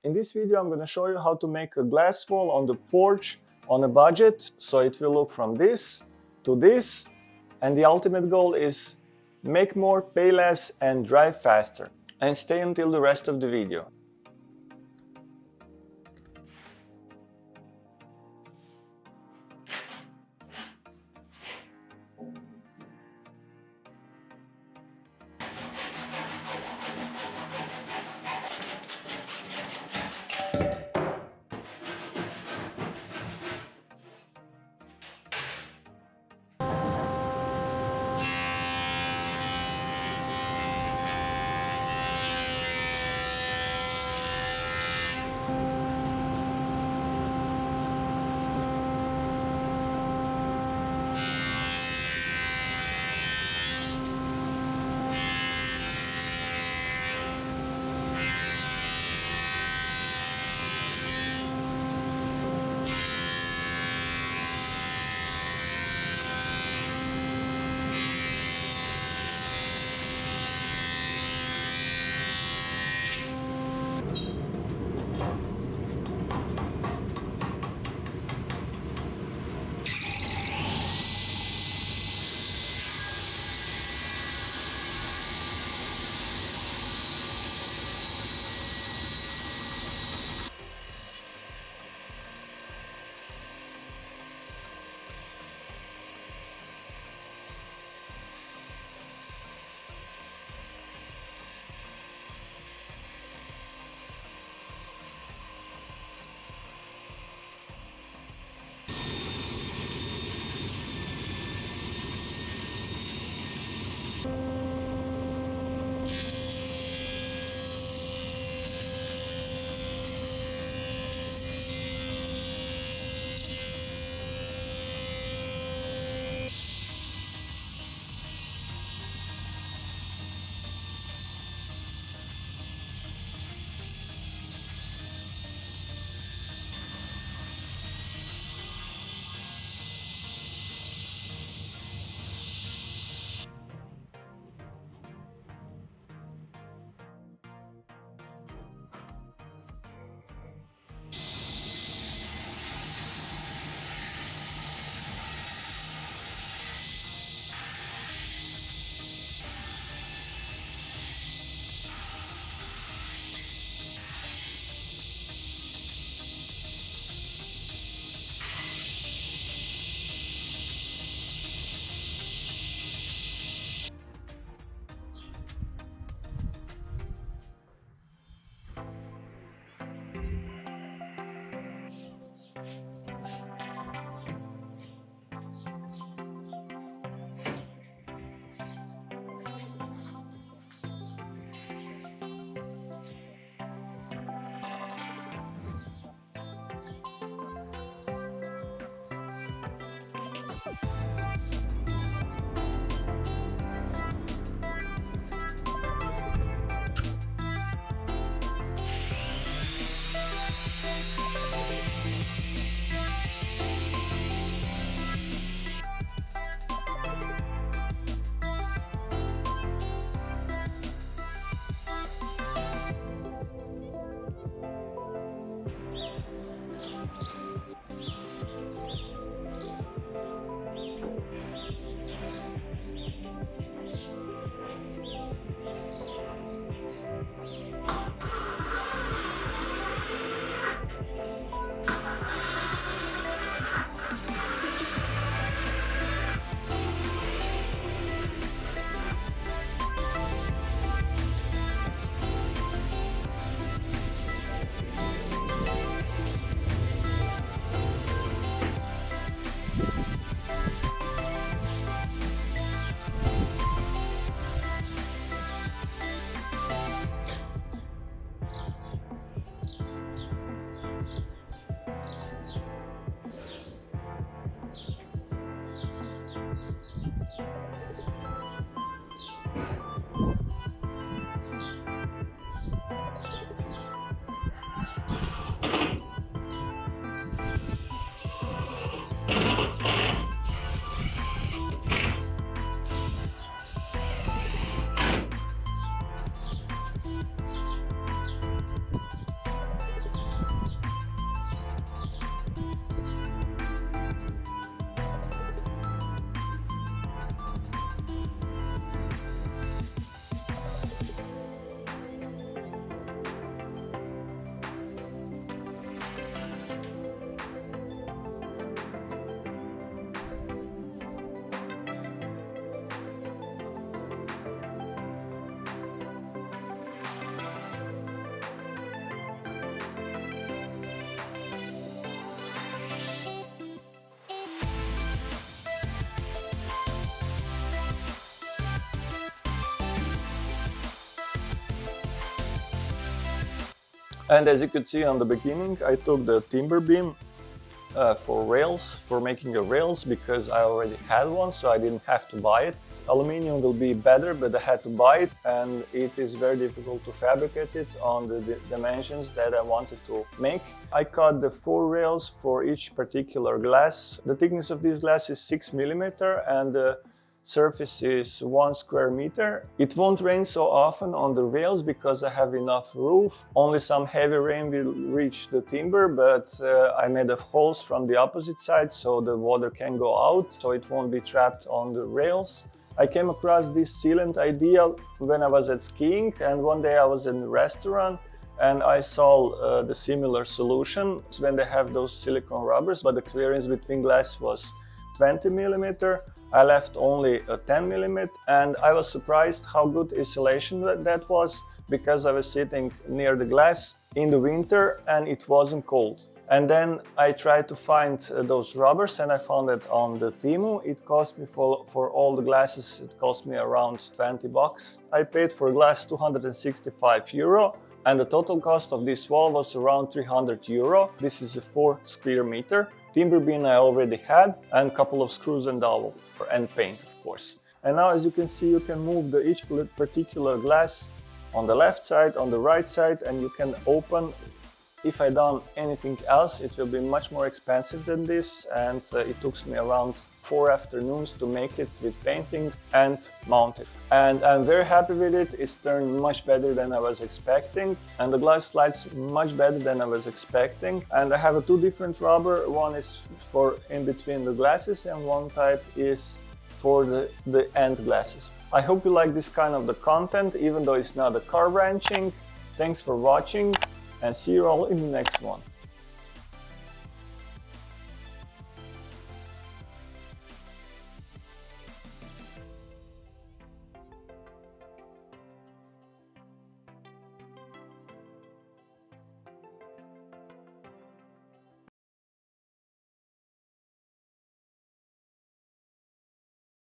In this video I'm going to show you how to make a glass wall on the porch on a budget, so it will look from this to this, and the ultimate goal is make more, pay less and drive faster. And stay until the rest of the video. And as you could see on the beginning, I took the timber beam for rails, for making a rails, because I already had one, so I didn't have to buy it. Aluminium will be better, but I had to buy it, and it is very difficult to fabricate it on the dimensions that I wanted to make. I cut the 4 rails for each particular glass. The thickness of this glass is 6 millimeter, and the surface is 1 square meter. It won't rain so often on the rails because I have enough roof. Only some heavy rain will reach the timber, but I made holes from the opposite side so the water can go out, so it won't be trapped on the rails. I came across this sealant idea when I was at skiing, and one day I was in a restaurant and I saw the similar solution when they have those silicone rubbers, but the clearance between glass was 20 millimeter. I left only a 10 millimeter, and I was surprised how good insulation that was, because I was sitting near the glass in the winter and it wasn't cold. And then I tried to find those rubbers, and I found it on the Temu. It cost me for all the glasses, it cost me around 20 bucks. I paid for a glass 265 euro. And the total cost of this wall was around 300 euro. This is a 4 square meter. Timber beam I already had, and a couple of screws and dowel, and paint, of course. And now, as you can see, you can move each particular glass on the left side, on the right side, and you can open. If I done anything else, it will be much more expensive than this, and it took me around 4 afternoons to make it with painting and mount it. And I'm very happy with it. It's turned much better than I was expecting, and the glass slides much better than I was expecting. And I have 2 different rubber. One is for in between the glasses, and one type is for the end glasses. I hope you like this kind of the content, even though it's not a car wrenching. Thanks for watching, and see you all in the next one.